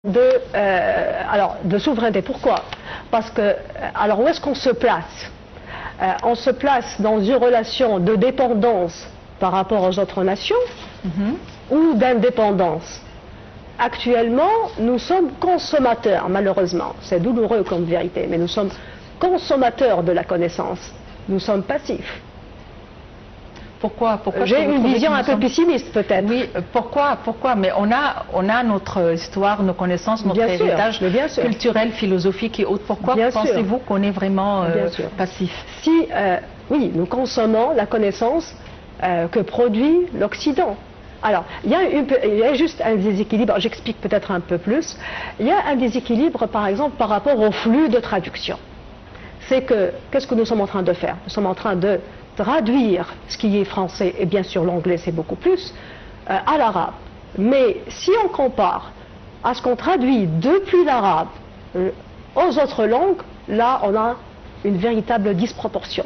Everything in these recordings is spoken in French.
de souveraineté. Pourquoi? Parce que, alors où est-ce qu'on se place? On se place dans une relation de dépendance par rapport aux autres nations ou d'indépendance. Actuellement, nous sommes consommateurs, malheureusement. C'est douloureux comme vérité, mais nous sommes consommateurs de la connaissance. Nous sommes passifs. Pourquoi J'ai une vision un peu pessimiste, peut-être. Oui, pourquoi? Mais on a notre histoire, nos connaissances, notre héritage culturel, philosophique et autres. Pourquoi pensez-vous qu'on est vraiment passif? Oui, nous consommons la connaissance que produit l'Occident. Alors, il y a juste un déséquilibre, j'explique peut-être un peu plus. Il y a un déséquilibre, par exemple, par rapport au flux de traduction. C'est que, qu'est-ce que nous sommes en train de faire? Nous sommes en train de traduire ce qui est français, et bien sûr l'anglais c'est beaucoup plus, à l'arabe. Mais si on compare à ce qu'on traduit depuis l'arabe aux autres langues, là on a une véritable disproportion.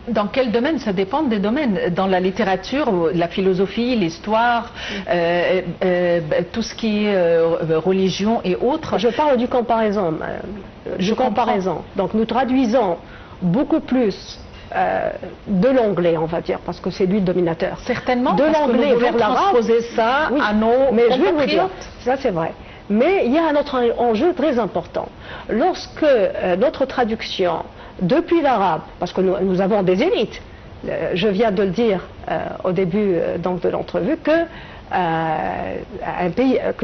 Dans quel domaine? Ça dépend des domaines. Dans la littérature, la philosophie, l'histoire, tout ce qui est religion et autres. Je parle du comparaison. Donc nous traduisons beaucoup plus de l'anglais, on va dire, parce que c'est lui le dominateur. Certainement, de l'anglais vers l'arabe. Transposer ça à nos je vais vous dire, ça c'est vrai. Mais il y a un autre enjeu très important. Lorsque notre traduction depuis l'arabe, parce que nous avons des élites, je viens de le dire au début donc, de l'entrevue, que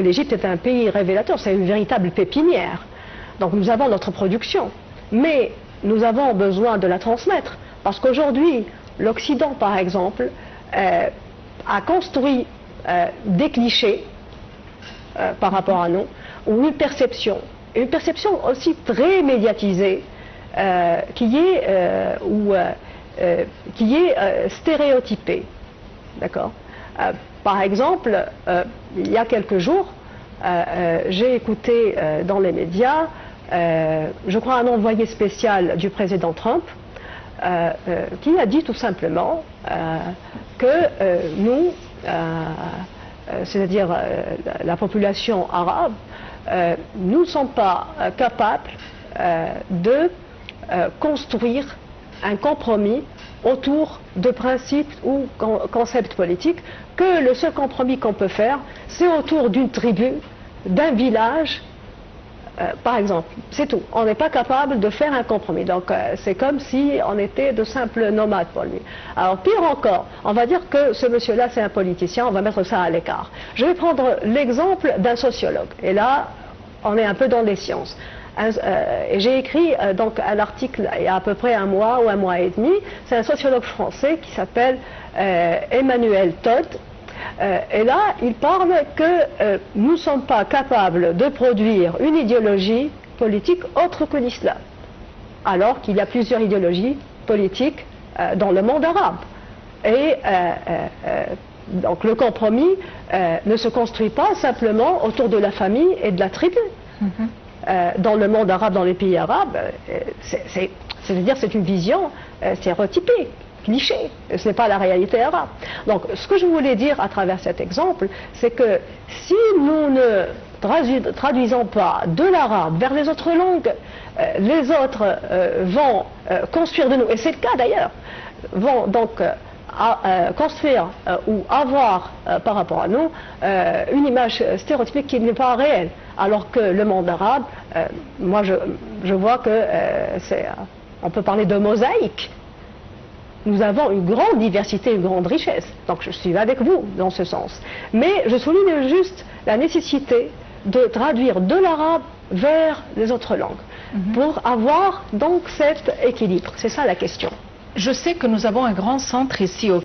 l'Égypte est un pays révélateur, c'est une véritable pépinière. Donc nous avons notre production, mais nous avons besoin de la transmettre. Parce qu'aujourd'hui, l'Occident, par exemple, a construit des clichés par rapport à nous, ou une perception aussi très médiatisée, qui est stéréotypée. D'accord? Par exemple, il y a quelques jours, j'ai écouté dans les médias, je crois un envoyé spécial du président Trump, qui a dit tout simplement que nous, c'est-à-dire la population arabe, nous ne sommes pas capables de construire un compromis autour de principes ou concepts politiques, que le seul compromis qu'on peut faire, c'est autour d'une tribu, d'un village, par exemple, c'est tout. On n'est pas capable de faire un compromis. Donc c'est comme si on était de simples nomades pour lui. Alors pire encore, on va dire que ce monsieur-là c'est un politicien, on va mettre ça à l'écart. Je vais prendre l'exemple d'un sociologue. Et là, on est un peu dans les sciences. J'ai écrit donc un article il y a à peu près un mois ou un mois et demi. C'est un sociologue français qui s'appelle Emmanuel Todd. Et là, il parle que nous ne sommes pas capables de produire une idéologie politique autre que l'islam, alors qu'il y a plusieurs idéologies politiques dans le monde arabe. Et donc le compromis ne se construit pas simplement autour de la famille et de la tribu. Dans le monde arabe, dans les pays arabes, c'est-à-dire c'est une vision stéréotypée, cliché, ce n'est pas la réalité arabe. Donc ce que je voulais dire à travers cet exemple, c'est que si nous ne traduisons pas de l'arabe vers les autres langues, les autres vont construire de nous, et c'est le cas d'ailleurs, vont donc construire ou avoir par rapport à nous une image stéréotypique qui n'est pas réelle, alors que le monde arabe, moi je vois que on peut parler de mosaïque. Nous avons une grande diversité, une grande richesse. Donc je suis avec vous dans ce sens. Mais je souligne juste la nécessité de traduire de l'arabe vers les autres langues pour avoir donc cet équilibre. C'est ça la question. Je sais que nous avons un grand centre ici au